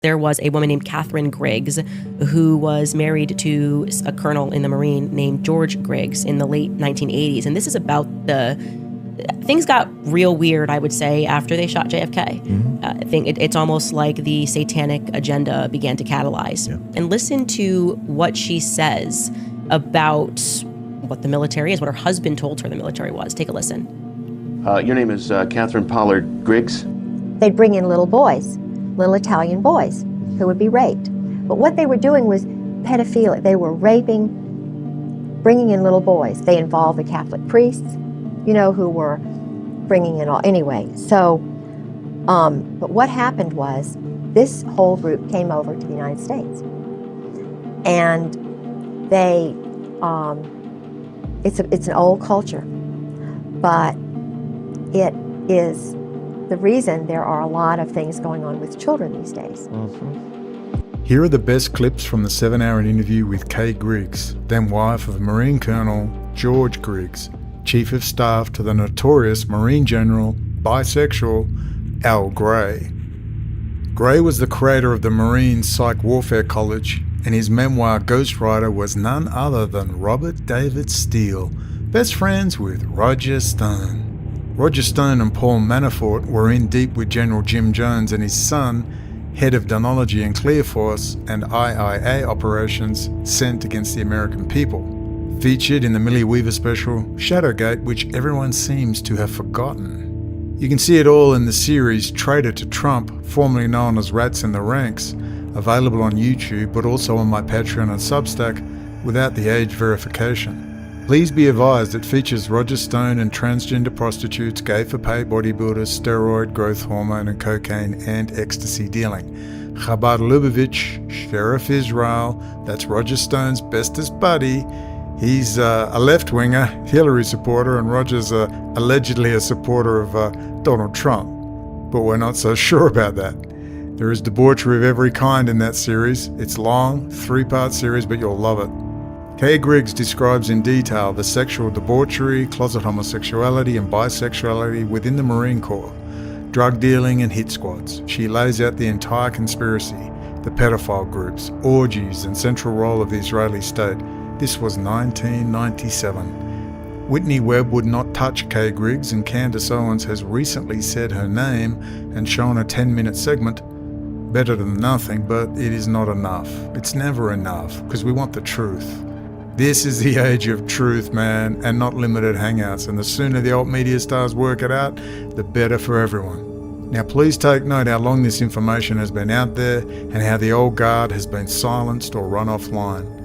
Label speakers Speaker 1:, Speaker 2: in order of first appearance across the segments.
Speaker 1: There was a woman named Catherine Griggs who was married to a colonel in the Marine named George Griggs in the late 1980s. And this is about things got real weird, I would say, after they shot JFK. Mm-hmm. I think it's almost like the satanic agenda began to catalyze. Yeah. And listen to what she says about what the military is, what her husband told her the military was. Take a listen.
Speaker 2: Your name is Catherine Pollard Griggs?
Speaker 3: They'd bring in little boys, little Italian boys, who would be raped. But what they were doing was pedophilia. They were raping, bringing in little boys. They involved the Catholic priests, who were bringing in all, anyway. So, but what happened was, this whole group came over to the United States. And they, it's an old culture, but it is the reason there are a lot of things going on with children these days.
Speaker 4: Mm-hmm. Here are the best clips from the 7-hour interview with Kay Griggs, then wife of Marine Colonel George Griggs, Chief of Staff to the notorious Marine General, bisexual, Al Gray. Gray was the creator of the Marine Psych Warfare College, and his memoir ghostwriter was none other than Robert David Steele, best friends with Roger Stone. Roger Stone and Paul Manafort were in deep with General Jim Jones and his son, head of Denology and Clear Force and IIA operations sent against the American people. Featured in the Millie Weaver special, Shadowgate, which everyone seems to have forgotten. You can see it all in the series Traitor to Trump, formerly known as Rats in the Ranks, available on YouTube but also on my Patreon and Substack without the age verification. Please be advised it features Roger Stone and transgender prostitutes, gay-for-pay bodybuilders, steroid, growth hormone and cocaine and ecstasy dealing. Chabad Lubavitch, Sheriff Israel, that's Roger Stone's bestest buddy. He's a left-winger, Hillary supporter, and Roger's allegedly a supporter of Donald Trump. But we're not so sure about that. There is debauchery of every kind in that series. It's long, 3-part series, but you'll love it. Kay Griggs describes in detail the sexual debauchery, closet homosexuality and bisexuality within the Marine Corps, drug dealing and hit squads. She lays out the entire conspiracy, the pedophile groups, orgies and central role of the Israeli state. This was 1997. Whitney Webb would not touch Kay Griggs, and Candace Owens has recently said her name and shown a 10-minute segment. Better than nothing, but it is not enough. It's never enough, because we want the truth. This is the age of truth, man, and not limited hangouts, and the sooner the alt media stars work it out, the better for everyone. Now please take note how long this information has been out there and how the old guard has been silenced or run offline.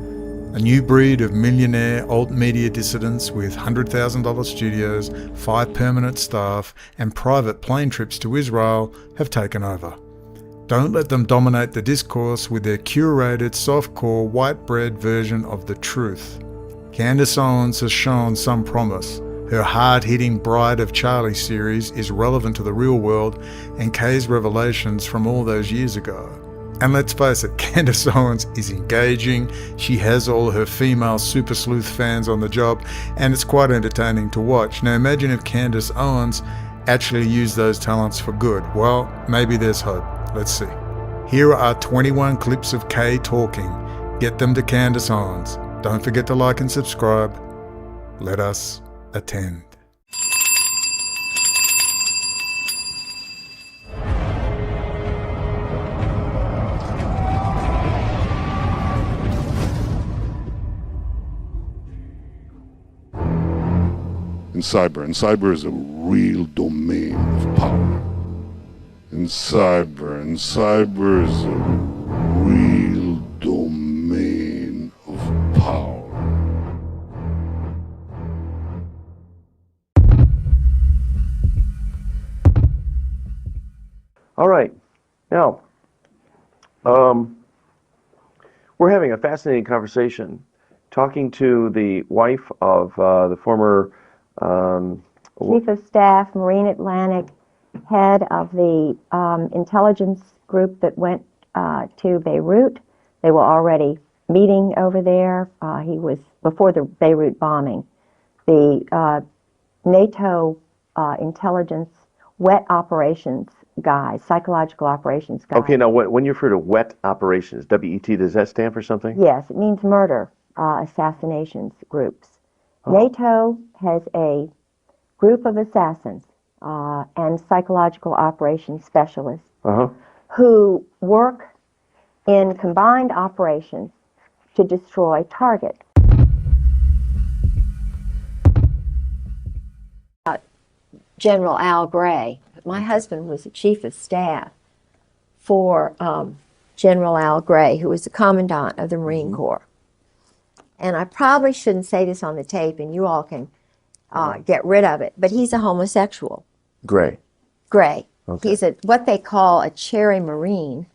Speaker 4: A new breed of millionaire alt media dissidents with $100,000 studios, 5 permanent staff, and private plane trips to Israel have taken over. Don't let them dominate the discourse with their curated, softcore, white bread version of the truth. Candace Owens has shown some promise. Her hard-hitting Bride of Charlie series is relevant to the real world and Kay's revelations from all those years ago. And let's face it, Candace Owens is engaging, she has all her female super sleuth fans on the job, and it's quite entertaining to watch. Now imagine if Candace Owens actually used those talents for good. Well, maybe there's hope. Let's see. Here are 21 clips of Kay talking. Get them to Candace Owens. Don't forget to like and subscribe. Let us attend.
Speaker 5: In cyber is a real domain of power. In cyber is a real domain of power.
Speaker 2: All right. Now, we're having a fascinating conversation talking to the wife of the former
Speaker 3: Chief of Staff, Marine Atlantic, head of the intelligence group that went to Beirut. They were already meeting over there. He was before the Beirut bombing. The NATO intelligence wet operations guys, psychological operations guys.
Speaker 2: Okay, now when you refer to WET operations, W-E-T, does that stand for something?
Speaker 3: Yes, it means murder, assassinations groups. NATO has a group of assassins and psychological operations specialists who work in combined operations to destroy targets. General Al Gray. My husband was the chief of staff for General Al Gray, who was the commandant of the Marine Corps. And I probably shouldn't say this on the tape, and you all can get rid of it, but he's a homosexual.
Speaker 2: Gray.
Speaker 3: Gray.
Speaker 2: Okay.
Speaker 3: He's what they call a cherry Marine.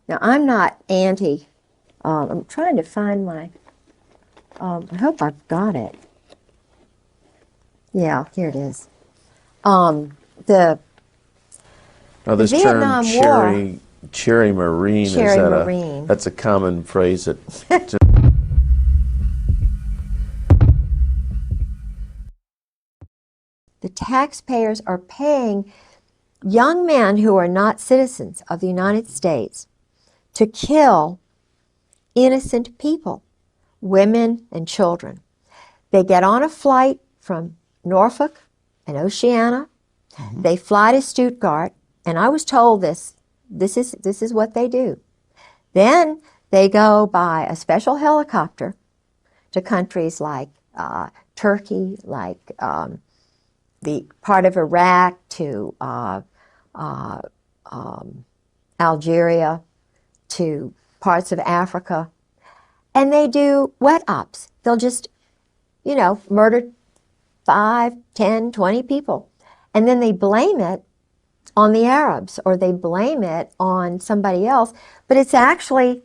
Speaker 3: Now, I'm not anti. I'm trying to find my. I hope I've got it. Yeah, here it is.
Speaker 2: This
Speaker 3: Vietnam
Speaker 2: term cherry Marine,
Speaker 3: Cherry Marine.
Speaker 2: That's a common phrase that
Speaker 3: the taxpayers are paying young men who are not citizens of the United States to kill innocent people, women and children. They get on a flight from Norfolk and Oceana. They fly to Stuttgart, and I was told this is what they do. Then they go by a special helicopter to countries like Turkey, like the part of Iraq, to Algeria, to parts of Africa, and they do wet ops. They'll just, murder 5, 10, 20 people, and then they blame it on the Arabs, or they blame it on somebody else, but it's actually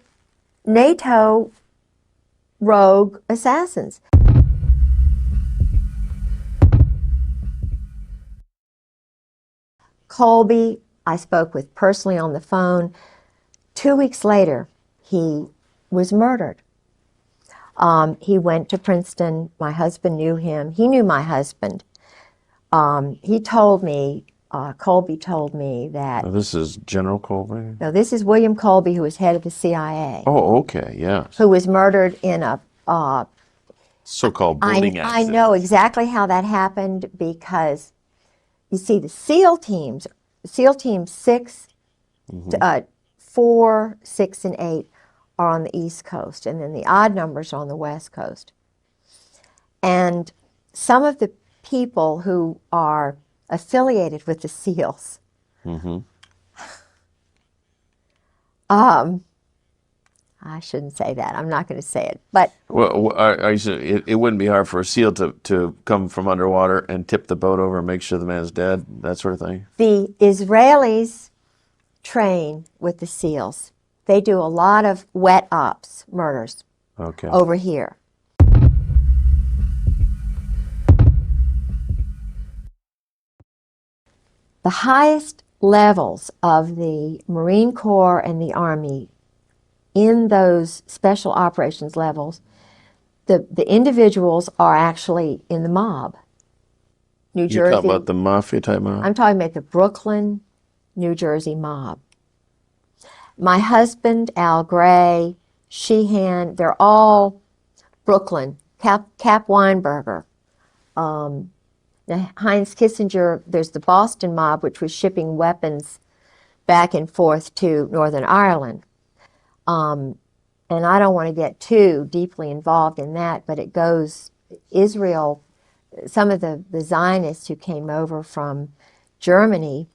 Speaker 3: NATO rogue assassins. Colby, I spoke with personally on the phone. 2 weeks later, he was murdered. He went to Princeton. My husband knew him. He knew my husband. He told me, Colby told me that...
Speaker 2: This is General Colby?
Speaker 3: No, this is William Colby, who was head of the CIA.
Speaker 2: Oh, okay, yes.
Speaker 3: Who was murdered in a...
Speaker 2: so-called boating accident.
Speaker 3: I know exactly how that happened, because, you see, the SEAL teams, SEAL Team 6, 4, 6, and 8 are on the East Coast, and then the odd numbers are on the West Coast. And some of the people who are affiliated with the SEALs, I shouldn't say that. I'm not going to say it, but...
Speaker 2: Well, it wouldn't be hard for a SEAL to come from underwater and tip the boat over and make sure the man's dead, that sort of thing?
Speaker 3: The Israelis train with the SEALs. They do a lot of wet ops, murders, over here. The highest levels of the Marine Corps and the Army, in those special operations levels, the individuals are actually in the mob. New Jersey.
Speaker 2: You're talking about the mafia type mob?
Speaker 3: I'm talking about the Brooklyn, New Jersey mob. My husband, Al Gray, Sheehan, they're all Brooklyn. Cap Weinberger. Heinz Kissinger, there's the Boston mob, which was shipping weapons back and forth to Northern Ireland. And I don't want to get too deeply involved in that, but it goes, Israel, some of the Zionists who came over from Germany,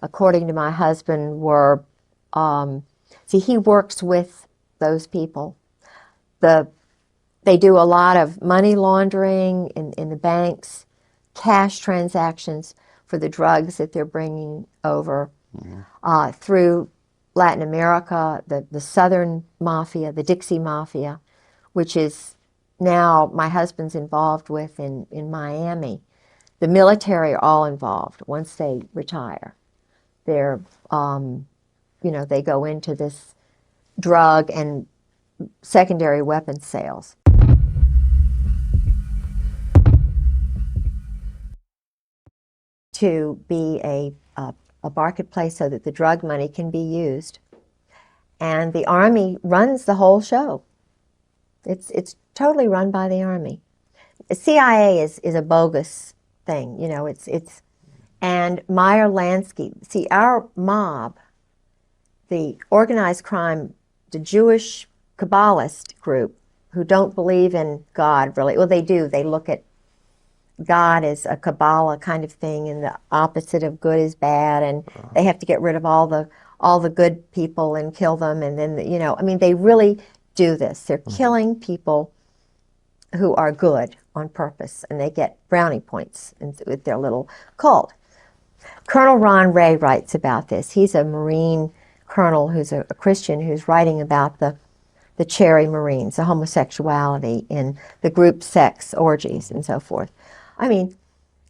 Speaker 3: according to my husband, were, see, he works with those people. They do a lot of money laundering in the banks, cash transactions for the drugs that they're bringing over through Latin America, the Southern Mafia, the Dixie Mafia, which is now my husband's involved with in Miami. The military are all involved once they retire. They're, they go into this drug and secondary weapons sales. To be a a marketplace so that the drug money can be used. And the Army runs the whole show. It's totally run by the Army. The CIA is a bogus thing, you know, and Myer Lansky, see, our mob, the organized crime, the Jewish Kabbalist group who don't believe in God really, well, they do, they look at God as a Kabbalah kind of thing, and the opposite of good is bad, and they have to get rid of all the good people and kill them, and then, you know, I mean, they really do this. They're killing people who are good on purpose, and they get brownie points with their little cult. Colonel Ron Ray writes about this. He's a Marine colonel who's a Christian who's writing about the Cherry Marines, the homosexuality in the group sex orgies and so forth. I mean,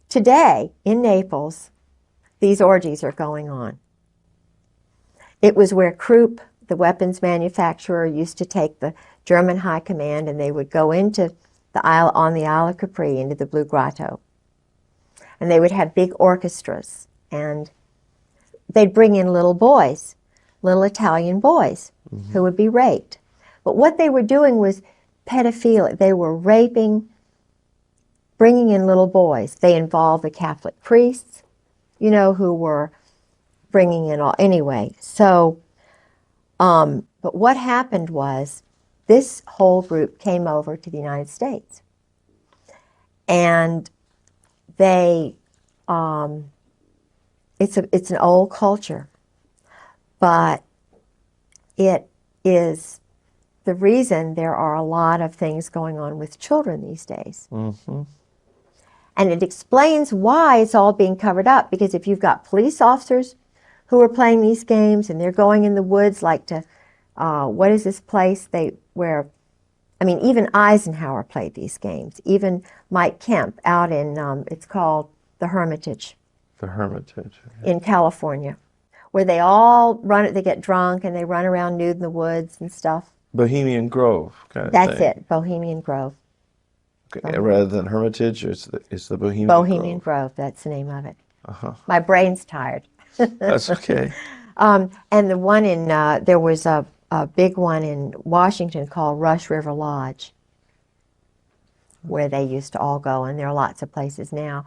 Speaker 3: today in Naples, these orgies are going on. It was where Krupp, the weapons manufacturer, used to take the German high command, and they would go into the Isle, on the Isle of Capri, into the Blue Grotto. And they would have big orchestras, and they'd bring in little boys, little Italian boys, who would be raped. But what they were doing was pedophilia. They were raping, bringing in little boys. They involved the Catholic priests, you know, who were bringing in all, anyway. So, but what happened was this whole group came over to the United States. And they, it's an old culture, but it is the reason there are a lot of things going on with children these days. And it explains why it's all being covered up, because if you've got police officers who are playing these games and they're going in the woods like to, what is this place where, I mean, even Eisenhower played these games. Even Mike Kemp out in, it's called the Hermitage.
Speaker 2: The Hermitage.
Speaker 3: In California, where they all run, they get drunk and they run around nude in the woods and stuff.
Speaker 2: Bohemian Grove kind of
Speaker 3: That's
Speaker 2: thing.
Speaker 3: it, Bohemian Grove.
Speaker 2: Okay. Rather than Hermitage, it's the Bohemian
Speaker 3: Bohemian
Speaker 2: Grove.
Speaker 3: Grove, that's the name of it. My brain's tired.
Speaker 2: That's okay.
Speaker 3: And the one in, there was a big one in Washington called Rush River Lodge, where they used to all go, and there are lots of places now.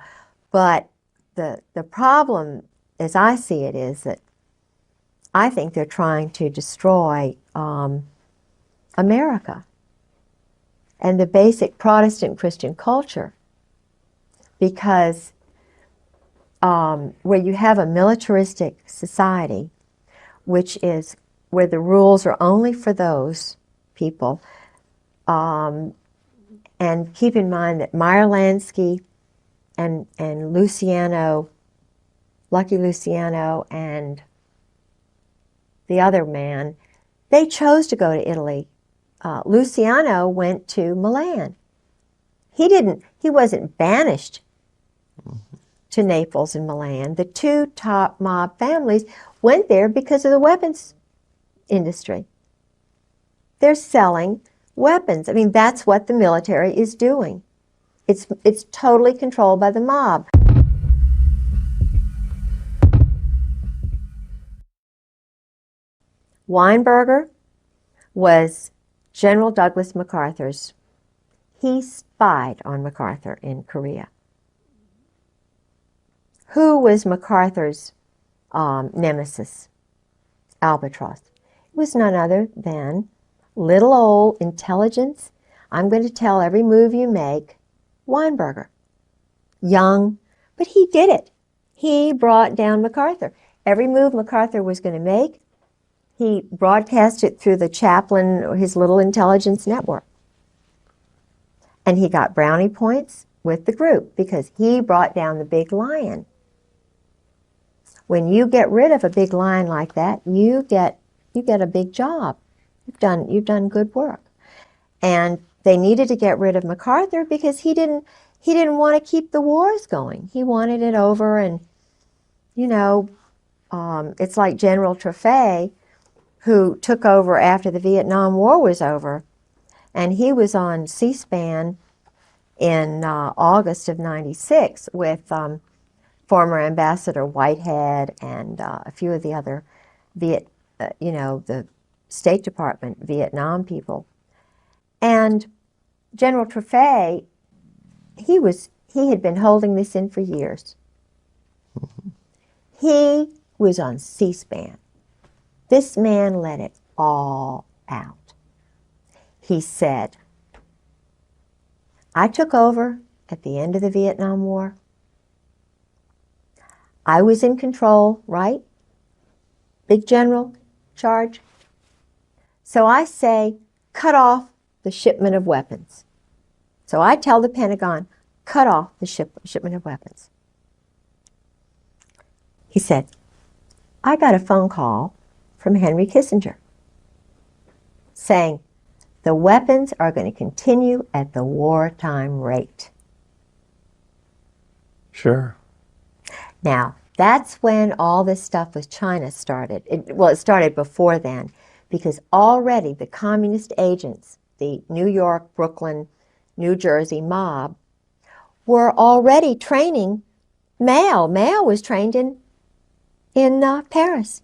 Speaker 3: But the problem, as I see it, is that I think they're trying to destroy America and the basic Protestant Christian culture, because where you have a militaristic society, which is where the rules are only for those people, and keep in mind that Myer Lansky and Luciano, Lucky Luciano, and the other man, they chose to go to Italy. Luciano went to Milan. He wasn't banished to Naples and Milan. The two top mob families went there because of the weapons industry. They're selling weapons. I mean, that's what the military is doing. It's totally controlled by the mob. Weinberger was General Douglas MacArthur's. He spied on MacArthur in Korea. Who was MacArthur's nemesis? Albatross. It was none other than little old intelligence. I'm going to tell every move you make. Weinberger. Young, but he did it. He brought down MacArthur. Every move MacArthur was going to make, he broadcast it through the chaplain, his little intelligence network. And he got brownie points with the group because he brought down the big lion. When you get rid of a big lion like that, you get a big job. You've done good work. And they needed to get rid of MacArthur because he didn't want to keep the wars going. He wanted it over, and it's like General Trafet, who took over after the Vietnam War was over, and he was on C-SPAN in August of '96 with former Ambassador Whitehead and a few of the other the State Department Vietnam people. And General Trefay, he had been holding this in for years. He was on C-SPAN. This man let it all out. He said, I took over at the end of the Vietnam War. I was in control, right? Big general, charge. So I say, cut off the shipment of weapons. So I tell the Pentagon, cut off the shipment of weapons. He said, I got a phone call from Henry Kissinger saying, the weapons are going to continue at the wartime rate.
Speaker 2: Sure.
Speaker 3: Now, that's when all this stuff with China started. It started before then, because already the communist agents, the New York, Brooklyn, New Jersey mob, were already training Mao. Mao was trained in Paris.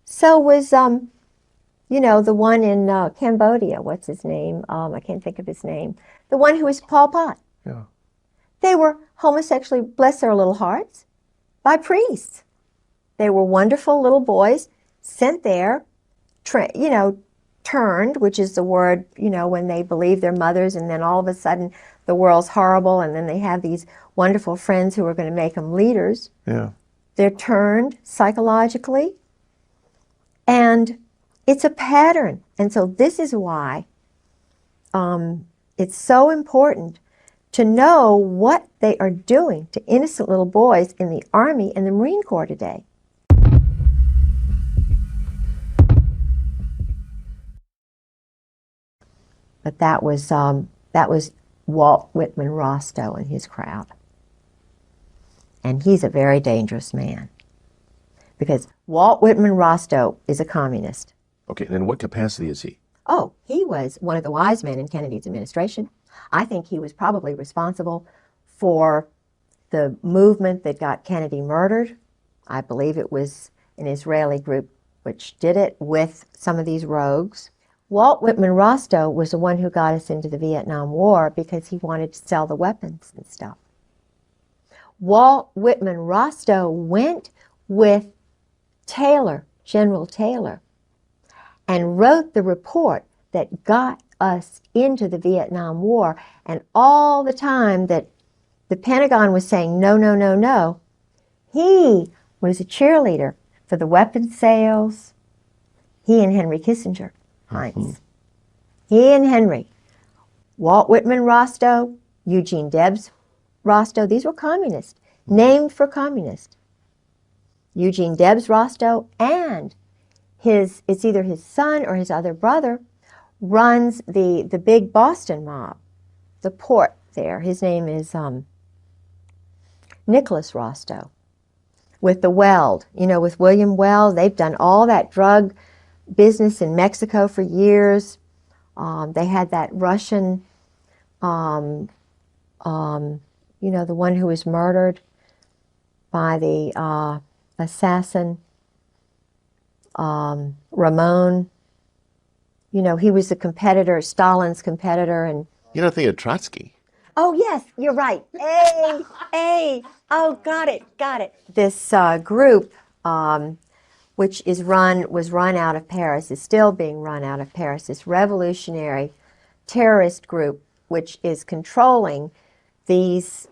Speaker 3: So was, the one in Cambodia. What's his name? I can't think of his name. The one who was Pol Pot.
Speaker 2: Yeah.
Speaker 3: They were homosexually, bless their little hearts, by priests. They were wonderful little boys sent there, turned, which is the word, when they believe their mothers, and then all of a sudden the world's horrible, and then they have these wonderful friends who are going to make them leaders.
Speaker 2: Yeah.
Speaker 3: They're turned psychologically, and it's a pattern. And so this is why it's so important to know what they are doing to innocent little boys in the Army and the Marine Corps today. But that was Walt Whitman Rostow and his crowd. And he's a very dangerous man, because Walt Whitman Rostow is a communist.
Speaker 2: Okay, then what capacity is he?
Speaker 3: Oh, he was one of the wise men in Kennedy's administration. I think he was probably responsible for the movement that got Kennedy murdered. I believe it was an Israeli group which did it with some of these rogues. Walt Whitman Rostow was the one who got us into the Vietnam War because he wanted to sell the weapons and stuff. Walt Whitman Rostow went with Taylor, General Taylor, and wrote the report that got us into the Vietnam War. And all the time that the Pentagon was saying, no, no, no, no, he was a cheerleader for the weapons sales. He and Henry Kissinger, Heinz. He and Henry. Walt Whitman Rostow, Eugene Debs Rostow, these were communists, named for communists. Eugene Debs Rostow and it's either his son or his other brother, runs the big Boston mob, the port there. His name is Nicholas Rostow. With the Weld, with William Weld, they've done all that drug business in Mexico for years. They had that Russian, the one who was murdered by the assassin, Ramon. He was a competitor, Stalin's competitor. And
Speaker 2: You don't think of Trotsky?
Speaker 3: oh, yes, you're right. Hey, oh, got it. This group, which was run out of Paris, is still being run out of Paris, this revolutionary terrorist group, which is controlling these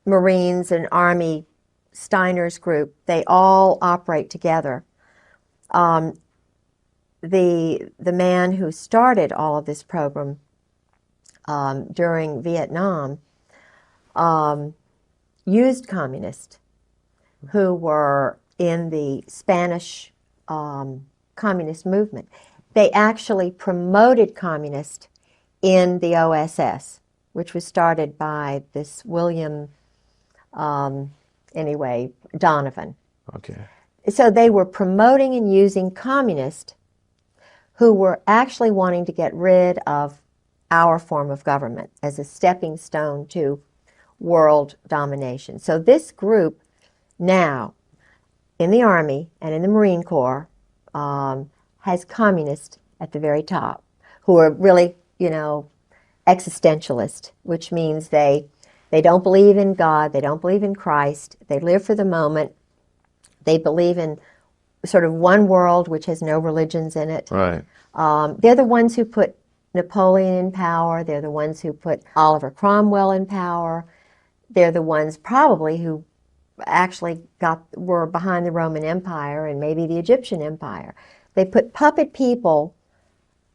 Speaker 3: Marines and Army, Steiner's group. They all operate together. The man who started all of this program during Vietnam used communists who were in the Spanish communist movement. They actually promoted communists in the OSS, which was started by this William, Donovan.
Speaker 2: Okay.
Speaker 3: So they were promoting and using communists who were actually wanting to get rid of our form of government as a stepping stone to world domination. So this group now in the Army and in the Marine Corps has communists at the very top who are really, existentialist, which means they don't believe in God, they don't believe in Christ, they live for the moment, they believe in sort of one world which has no religions in it.
Speaker 2: Right.
Speaker 3: They're the ones who put Napoleon in power, they're the ones who put Oliver Cromwell in power, they're the ones probably who actually were behind the Roman Empire and maybe the Egyptian Empire. They put puppet people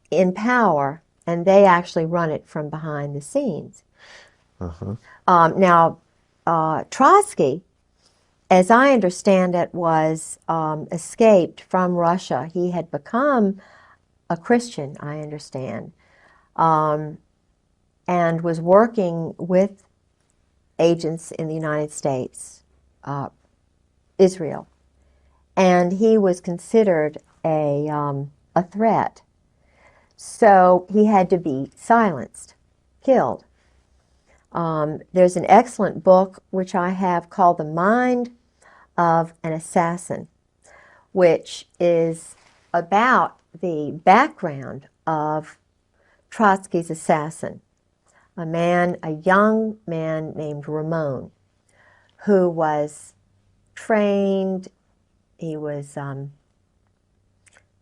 Speaker 3: in power, and they actually run it from behind the scenes. Now, Trotsky, as I understand it, was escaped from Russia. He had become a Christian, I understand, and was working with agents in the United States, Israel, and he was considered a threat. So he had to be silenced, killed. There's an excellent book which I have called The Mind of an Assassin, which is about the background of Trotsky's assassin, a young man named Ramon, who was trained, he was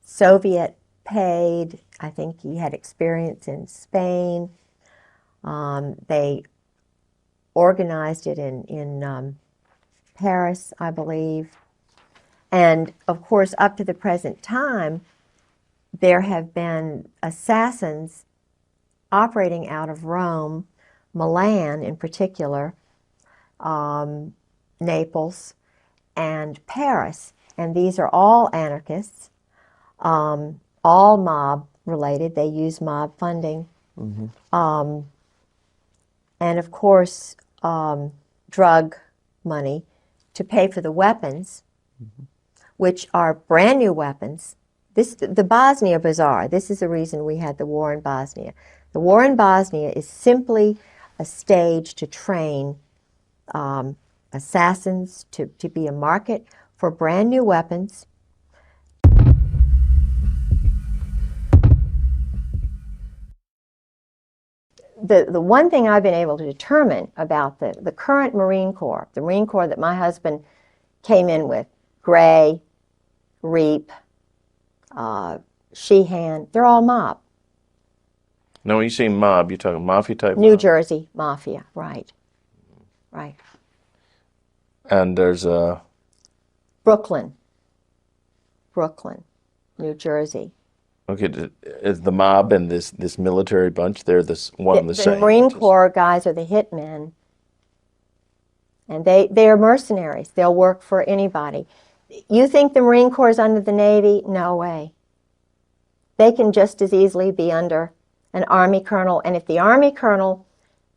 Speaker 3: Soviet paid, I think he had experience in Spain. They organized it in Paris, I believe. And of course, up to the present time, there have been assassins operating out of Rome, Milan in particular, Naples, and Paris. And these are all anarchists, all mob related. They use mob funding. And of course, drug money to pay for the weapons, which are brand new weapons. The Bosnia Bazaar, this is the reason we had the war in Bosnia. The war in Bosnia is simply a stage to train assassins, to be a market for brand new weapons. The one thing I've been able to determine about the current Marine Corps, the Marine Corps that my husband came in with, Gray, Reap, Sheehan, they're all mob.
Speaker 2: Now, when you say mob, you're talking mafia type?
Speaker 3: New Jersey mafia, right. Right.
Speaker 2: And there's
Speaker 3: Brooklyn, New Jersey.
Speaker 2: Okay, is the mob and this military bunch, they're one and the same?
Speaker 3: The Marine Corps guys are the hitmen, and they are mercenaries. They'll work for anybody. You think the Marine Corps is under the Navy? No way. They can just as easily be under an Army colonel, and if the Army colonel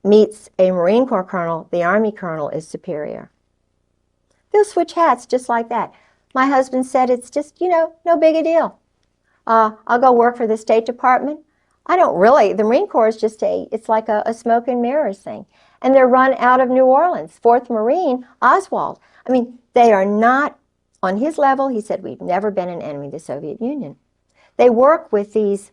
Speaker 3: meets a Marine Corps colonel, the Army colonel is superior. They'll switch hats just like that. My husband said it's just, no big a deal. I'll go work for the State Department. I don't really. The Marine Corps is just it's like a smoke and mirrors thing. And they're run out of New Orleans. 4th Marine, Oswald. I mean, they are not on his level. He said, we've never been an enemy of the Soviet Union. They work with these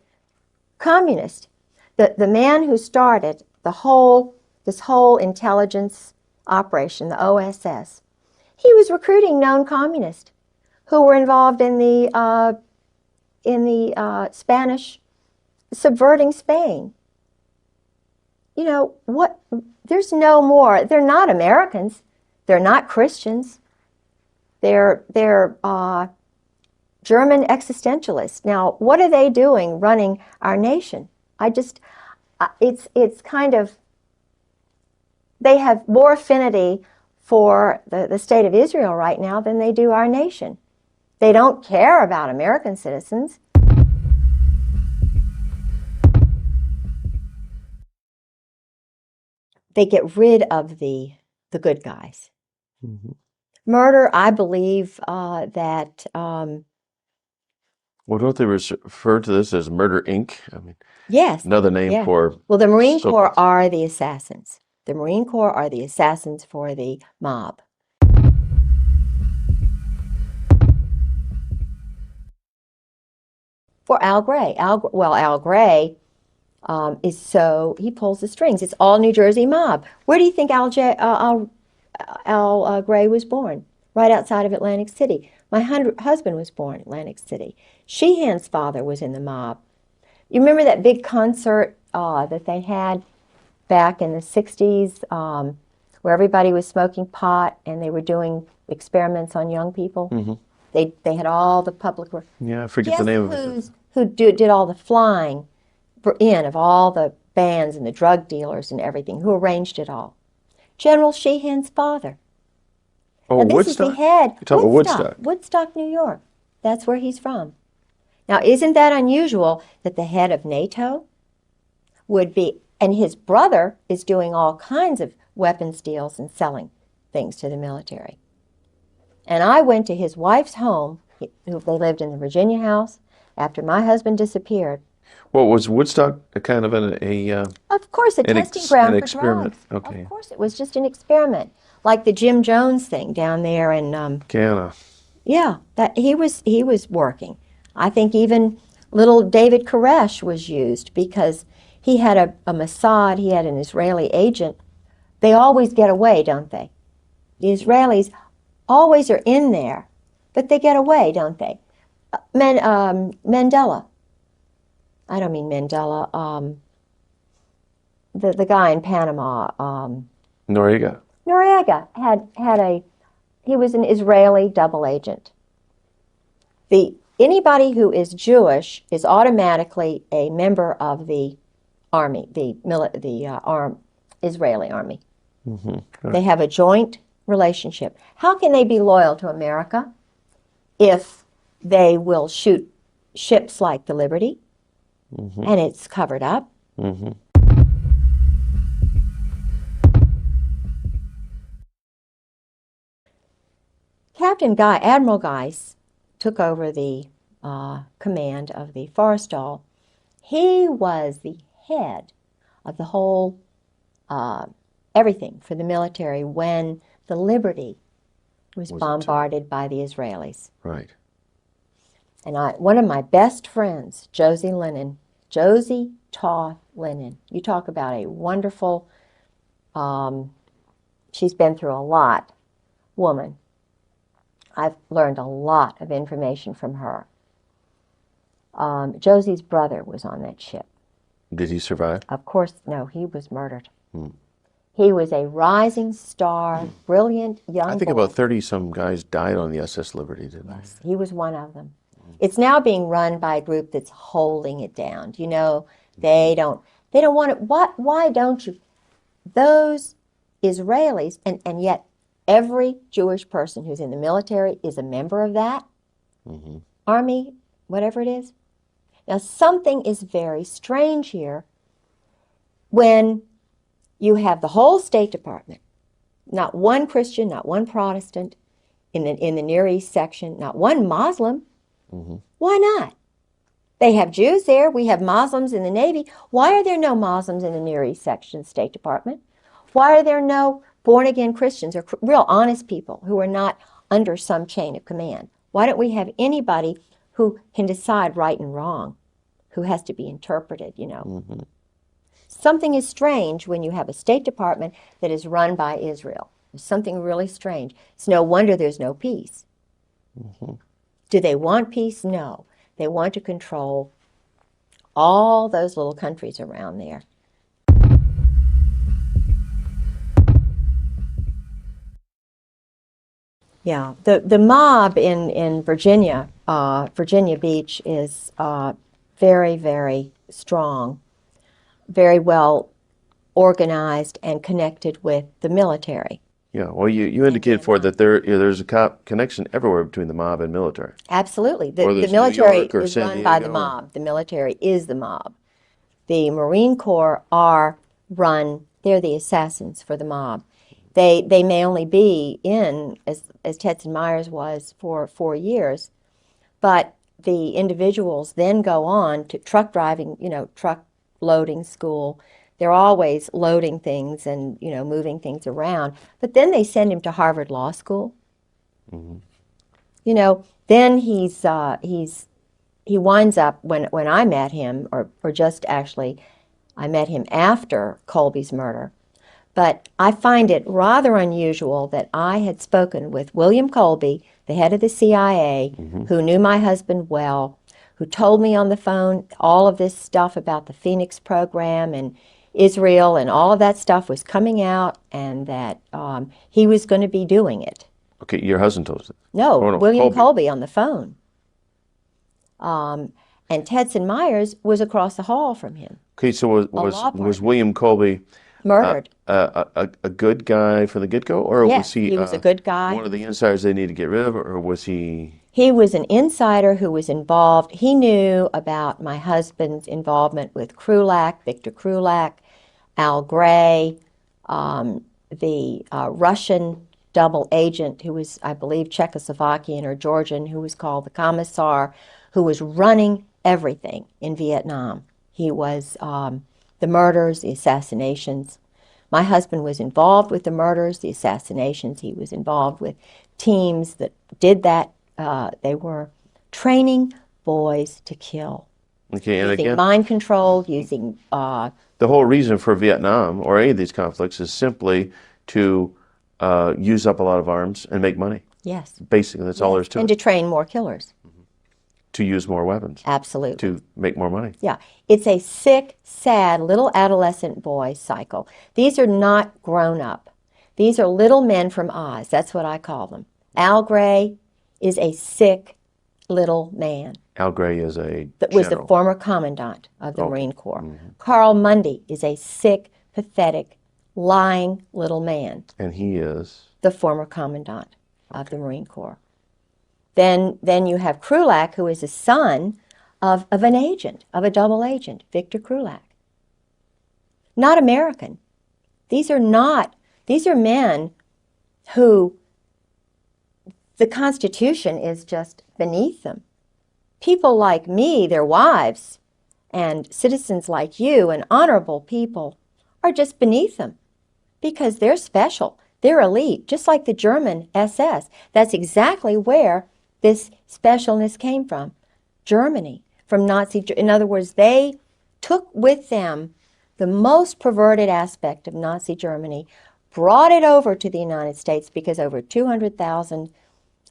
Speaker 3: communists. The man who started this whole intelligence operation, the OSS, he was recruiting known communists who were involved in the Spanish subverting Spain. There's no more. They're not Americans. They're not Christians. They're German existentialists. Now, what are they doing running our nation? It's kind of, they have more affinity for the state of Israel right now than they do our nation. They don't care about American citizens. They get rid of the good guys.
Speaker 2: Mm-hmm.
Speaker 3: Murder, I believe that...
Speaker 2: Well, don't they refer to this as Murder, Inc.? I mean,
Speaker 3: yes.
Speaker 2: another name for...
Speaker 3: Well, the Marine Corps are the assassins. The Marine Corps are the assassins for the mob. For Al Gray. Al Gray he pulls the strings. It's all New Jersey mob. Where do you think Al Gray was born? Right outside of Atlantic City. My husband was born in Atlantic City. Sheehan's father was in the mob. You remember that big concert that they had back in the 60s where everybody was smoking pot and they were doing experiments on young people?
Speaker 2: Mm-hmm.
Speaker 3: They had all the public...
Speaker 2: Yeah, I forget the name of it.
Speaker 3: Who did all the flying of all the bands and the drug dealers and everything? Who arranged it all? General Sheehan's father.
Speaker 2: Oh,
Speaker 3: now, this
Speaker 2: Woodstock?
Speaker 3: Is the head.
Speaker 2: You're talking about Woodstock.
Speaker 3: Woodstock, New York. That's where he's from. Now, isn't that unusual that the head of NATO would be, and his brother is doing all kinds of weapons deals and selling things to the military. And I went to his wife's home. They lived in the Virginia house after my husband disappeared.
Speaker 2: Well, was Woodstock a kind of
Speaker 3: Of course, a testing ground for
Speaker 2: experiment?
Speaker 3: drugs.
Speaker 2: Okay.
Speaker 3: Of course, it was just an experiment, like the Jim Jones thing down there in
Speaker 2: Canada.
Speaker 3: Yeah, that he was working. I think even little David Koresh was used because he had a Mossad, he had an Israeli agent. They always get away, don't they? The Israelis always are in there, but they get away, don't they? Mandela. I don't mean Mandela. The guy in Panama.
Speaker 2: Noriega.
Speaker 3: Noriega he was an Israeli double agent. Anybody who is Jewish is automatically a member of the army, the Israeli army.
Speaker 2: Mm-hmm. Right.
Speaker 3: They have a joint relationship. How can they be loyal to America if they will shoot ships like the Liberty and it's covered up?
Speaker 2: Mm-hmm.
Speaker 3: Admiral Geiss took over the command of the Forrestal. He was the head of the whole everything for the military when the Liberty was bombarded by the Israelis.
Speaker 2: Right.
Speaker 3: And one of my best friends, Josie Toth Lennon, you talk about a wonderful, she's been through a lot, woman. I've learned a lot of information from her. Josie's brother was on that ship.
Speaker 2: Did he survive?
Speaker 3: Of course, no, he was murdered. He was a rising star, brilliant young
Speaker 2: I think
Speaker 3: boy.
Speaker 2: about 30-some guys died on the SS Liberty, didn't they?
Speaker 3: He was one of them. It's now being run by a group that's holding it down. You know, they don't want it. Why don't you? Those Israelis, and yet every Jewish person who's in the military is a member of that army, whatever it is. Now, something is very strange here when you have the whole State Department, not one Christian, not one Protestant in the Near East section, not one Muslim. Why not? They have Jews there. We have Muslims in the Navy. Why are there no Muslims in the Near East section State Department? Why are there no born-again Christians or real honest people who are not under some chain of command? Why don't we have anybody who can decide right and wrong, who has to be interpreted, you know? Something is strange when you have a State Department that is run by Israel. There's something really strange. It's no wonder there's no peace. Do they want peace? No. They want to control all those little countries around there. Yeah, the mob in Virginia, Virginia Beach is very, very strong, very well organized and connected with the military.
Speaker 2: Yeah, well, you indicated for that there's a connection everywhere between the mob and military.
Speaker 3: Absolutely. The
Speaker 2: Whether it's
Speaker 3: military
Speaker 2: New York or
Speaker 3: is
Speaker 2: San
Speaker 3: run by the
Speaker 2: Diego.
Speaker 3: mob. The military is the mob. The Marine Corps are run, they're the assassins for the mob. They may only be in, as Tetson Myers was, for 4 years, but the individuals then go on to truck driving, truck loading school. They're always loading things and, you know, moving things around. But then they send him to Harvard Law School.
Speaker 2: Mm-hmm.
Speaker 3: You know, then he winds up, when I met him, or just actually, I met him after Colby's murder. But I find it rather unusual that I had spoken with William Colby, the head of the CIA, who knew my husband well, who told me on the phone all of this stuff about the Phoenix program and Israel, and all of that stuff was coming out, and that he was going to be doing it.
Speaker 2: Okay, your husband told us that.
Speaker 3: No,
Speaker 2: Oh, no,
Speaker 3: William
Speaker 2: Colby.
Speaker 3: Colby on the phone. And Tedson Myers was across the hall from him.
Speaker 2: Okay, so
Speaker 3: law
Speaker 2: was William Colby
Speaker 3: Murdered.
Speaker 2: a good guy from the get-go, or
Speaker 3: Yes,
Speaker 2: was he
Speaker 3: he was a good guy.
Speaker 2: one of the insiders they need to get rid of, or was he?
Speaker 3: He was an insider who was involved. He knew about my husband's involvement with Krulak, Victor Krulak, Al Gray, the Russian double agent who was, I believe, Czechoslovakian or Georgian, who was called the Commissar, who was running everything in Vietnam. He was the murders, the assassinations. My husband was involved with the murders, the assassinations. He was involved with teams that did that. They were training boys to kill.
Speaker 2: Okay, and
Speaker 3: using
Speaker 2: again,
Speaker 3: mind control, using...
Speaker 2: the whole reason for Vietnam or any of these conflicts is simply to use up a lot of arms and make money.
Speaker 3: yes.
Speaker 2: Basically, that's all there is to
Speaker 3: And
Speaker 2: it.
Speaker 3: to train more killers.
Speaker 2: To use more weapons,
Speaker 3: Absolutely.
Speaker 2: to make more money.
Speaker 3: Yeah. It's a sick, sad little adolescent boy cycle. These are not grown up. These are little men from Oz. That's what I call them. Al Gray is a sick little man.
Speaker 2: Al Gray is a
Speaker 3: That was the
Speaker 2: general.
Speaker 3: former commandant of the
Speaker 2: Okay.
Speaker 3: Marine Corps. Carl Mundy is a sick, pathetic, lying little man.
Speaker 2: And he is.
Speaker 3: The former commandant of the Marine Corps. Then you have Krulak, who is a son of an agent, of a double agent, Victor Krulak. Not American. These are men who the Constitution is just beneath them. People like me, their wives, and citizens like you and honorable people are just beneath them because they're special. They're elite, just like the German SS. That's exactly where this specialness came from. Germany, from Nazi. In other words, they took with them the most perverted aspect of Nazi Germany, brought it over to the United States because over 200,000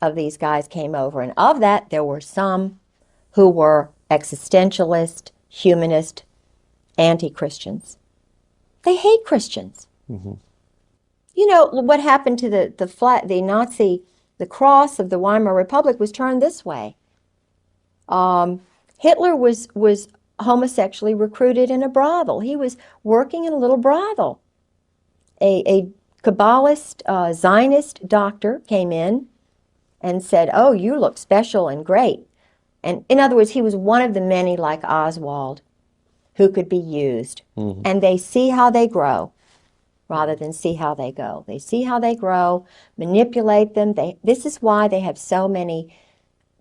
Speaker 3: of these guys came over. And of that, there were some who were existentialist, humanist, anti-Christians. They hate Christians. You know, what happened to the Nazi, the cross of the Weimar Republic was turned this way. Hitler was homosexually recruited in a brothel. He was working in a little brothel. A Kabbalist, Zionist doctor came in and said, "Oh, you look special and great." And in other words, he was one of the many like Oswald who could be used. And they see how they grow rather than see how they go. They see how they grow, manipulate them. This is why they have so many,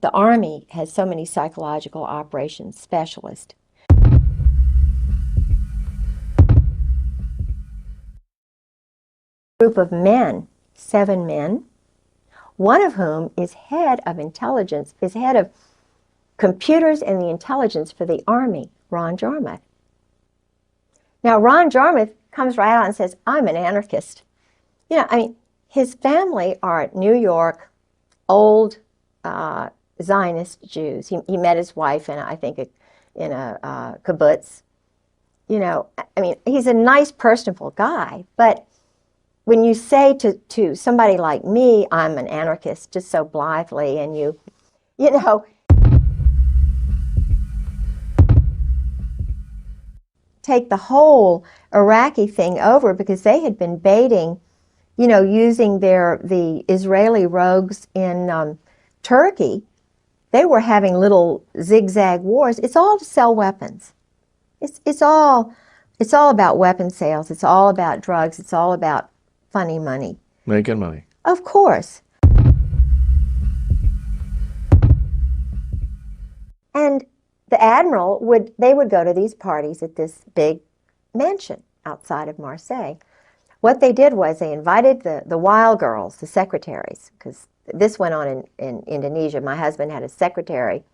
Speaker 3: the Army has so many psychological operations specialists. Group of men, 7 men, one of whom is head of intelligence, is head of computers and the intelligence for the Army, Ron Jarmuth. Now, Ron Jarmuth comes right out and says, "I'm an anarchist." You know, I mean, his family are New York, old Zionist Jews. He met his wife in, I think, in a kibbutz. You know, I mean, he's a nice, personable guy, but when you say to somebody like me, "I'm an anarchist," just so blithely, and you know, take the whole Iraqi thing over because they had been baiting, you know, using the Israeli rogues in Turkey. They were having little zigzag wars. It's all to sell weapons. It's all about weapon sales. It's all about drugs. It's all about funny money.
Speaker 2: Making money.
Speaker 3: Of course. And the admiral would go to these parties at this big mansion. outside of Marseille. What they did was they invited the wild girls, the secretaries, because this went on in Indonesia. My husband had a secretary.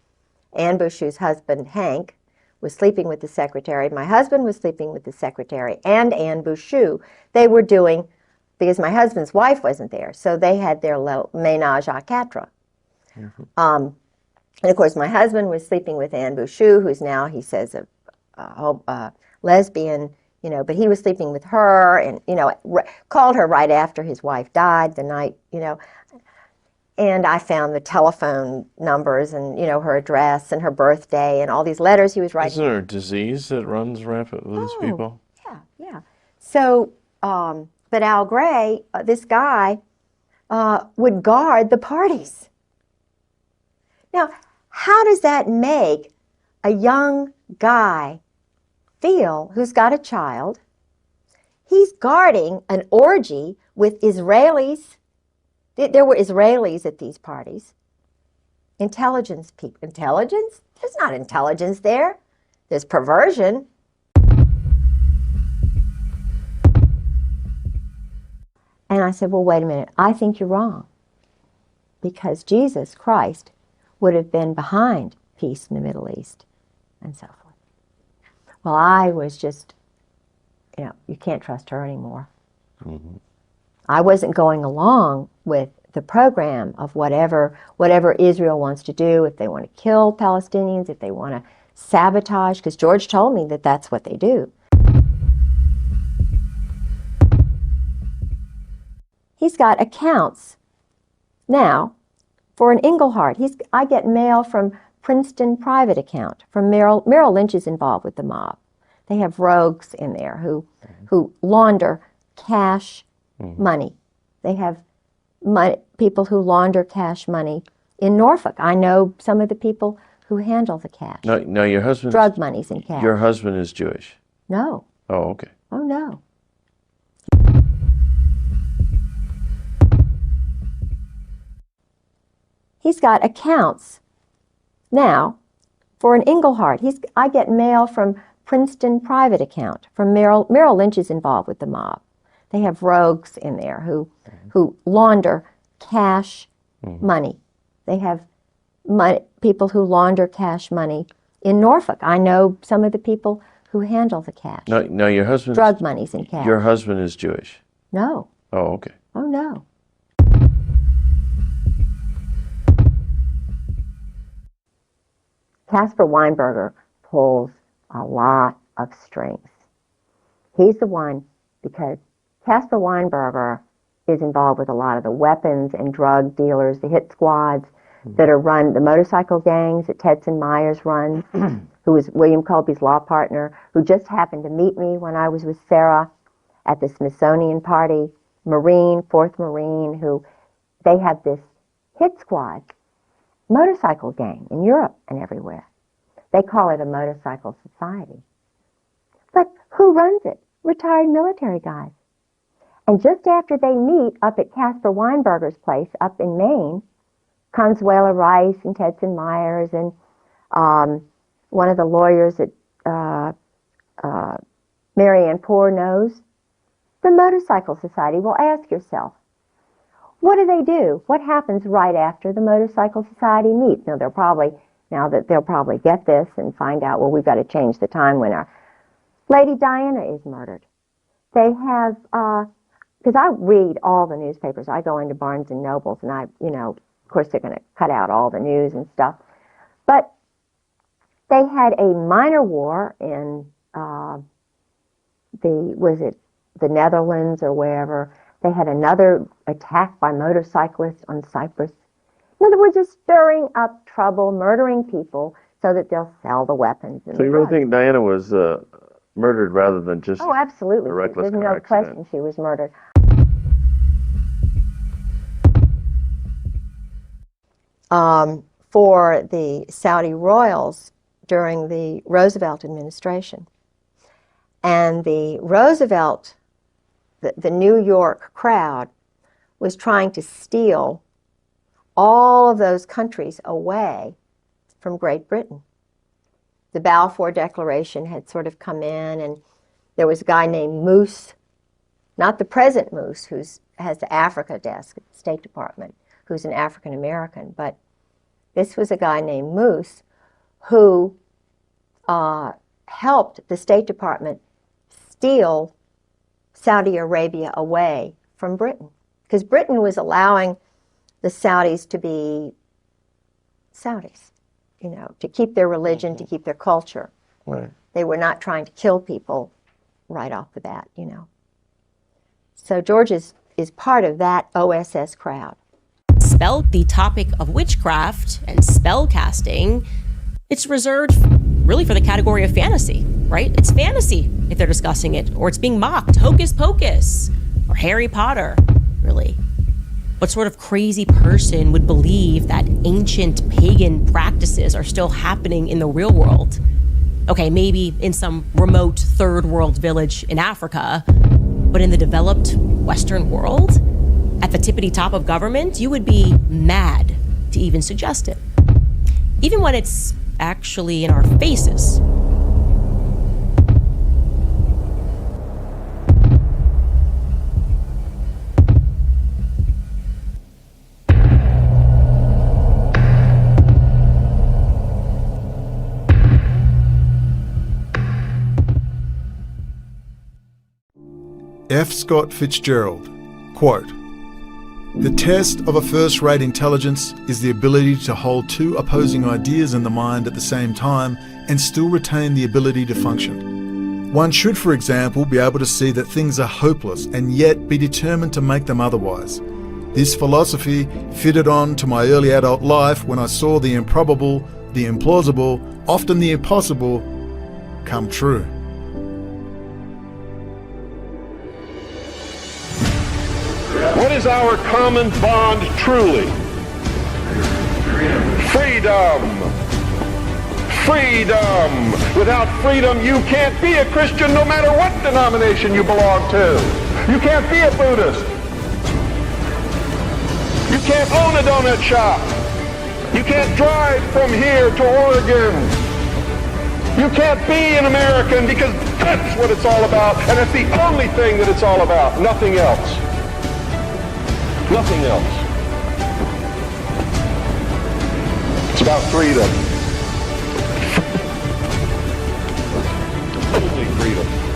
Speaker 3: Anne Bouchou's husband, Hank, was sleeping with the secretary. My husband was sleeping with the secretary and Anne Bouchou. They were doing, because my husband's wife wasn't there, so they had their little ménage à quatre. And of course, my husband was sleeping with Anne Bouchou, who's now, he says, a lesbian, you know, but he was sleeping with her and, you know, called her right after his wife died the night, you know. And I found the telephone numbers and, you know, her address and her birthday and all these letters he was writing.
Speaker 2: Isn't there a disease that runs rampant with these people?
Speaker 3: Yeah. So, but Al Gray, this guy, would guard the parties. Now, how does that make a young guy feel who's got a child? He's guarding an orgy with Israelis. There were Israelis at these parties. Intelligence people. Intelligence? There's not intelligence there. There's perversion. And I said, well, wait a minute. I think you're wrong. Because Jesus Christ would have been behind peace in the Middle East and so forth. Well, I was just, you know, you can't trust her anymore. Mm-hmm. I wasn't going along with the program of whatever Israel wants to do, if they want to kill Palestinians, if they want to sabotage, because George told me that that's what they do. He's got accounts now for an Englehart. I get mail from Princeton private account, from Merryl Lynch is involved with the mob. They have rogues in there who launder cash money. They have people who launder cash money in Norfolk. I know some of the people who handle the cash.
Speaker 2: No, your husband.
Speaker 3: Drug money's in cash.
Speaker 2: Your husband is Jewish.
Speaker 3: No.
Speaker 2: Oh, okay.
Speaker 3: Oh, no. He's got accounts now for an Englehart. I get mail from Princeton private account, from Merrill Lynch is involved with the mob. They have rogues in there who launder cash money. They have people who launder cash money in Norfolk. I know some of the people who handle the cash.
Speaker 2: No, your husband.
Speaker 3: Drug money's in cash.
Speaker 2: Your husband is Jewish.
Speaker 3: No.
Speaker 2: Oh, okay.
Speaker 3: Oh, no. Casper Weinberger pulls a lot of strings. He's the one, because Casper Weinberger is involved with a lot of the weapons and drug dealers, the hit squads that are run, the motorcycle gangs that Tedson Myers runs, who was William Colby's law partner, who just happened to meet me when I was with Sarah at the Smithsonian party, Marine, 4th Marine, who they have this hit squad motorcycle gang in Europe and everywhere. They call it a motorcycle society. But who runs it? Retired military guys. And just after they meet up at Casper Weinberger's place up in Maine, Consuela Rice and Tedson Myers and one of the lawyers that Marianne Poore knows, the Motorcycle Society. Well, ask yourself, what do? What happens right after the Motorcycle Society meets? Now they'll probably get this and find out, well, we've got to change the time when our Lady Diana is murdered. They have, because I read all the newspapers. I go into Barnes and Nobles and of course they're going to cut out all the news and stuff. But they had a minor war in the Netherlands or wherever. They had another attack by motorcyclists on Cyprus. In other words, they're stirring up trouble, murdering people so that they'll sell the weapons.
Speaker 2: So you really think Diana was murdered rather than just
Speaker 3: absolutely.
Speaker 2: a reckless
Speaker 3: There's no
Speaker 2: accident?
Speaker 3: question she was murdered. For the Saudi royals during the Roosevelt administration. And the Roosevelt, the New York crowd, was trying to steal all of those countries away from Great Britain. The Balfour Declaration had sort of come in, and There was a guy named Moose, not the present Moose, who has the Africa desk at the State Department, who's an African American, but this was a guy named Moose who helped the State Department steal Saudi Arabia away from Britain, because Britain was allowing the Saudis to be Saudis, to keep their religion, to keep their culture.
Speaker 2: Right.
Speaker 3: They were not trying to kill people right off the bat, So George is part of that OSS crowd.
Speaker 1: Spell the topic of witchcraft and spell casting, it's reserved really for the category of fantasy, right? It's fantasy if they're discussing it, or it's being mocked, hocus pocus, or Harry Potter, really. What sort of crazy person would believe that ancient pagan practices are still happening in the real world? Okay, maybe in some remote third world village in Africa, but in the developed Western world, at the tippity top of government, you would be mad to even suggest it. Even when it's actually in our faces.
Speaker 4: F. Scott Fitzgerald, quote, "The test of a first-rate intelligence is the ability to hold two opposing ideas in the mind at the same time and still retain the ability to function. One should, for example, be able to see that things are hopeless and yet be determined to make them otherwise. This philosophy fitted on to my early adult life when I saw the improbable, the implausible, often the impossible, come true."
Speaker 6: What is our common bond truly? Freedom. Freedom. Without freedom, you can't be a Christian no matter what denomination you belong to. You can't be a Buddhist. You can't own a donut shop. You can't drive from here to Oregon. You can't be an American because that's what it's all about, and it's the only thing that it's all about, nothing else. Nothing else. It's about freedom. Only freedom.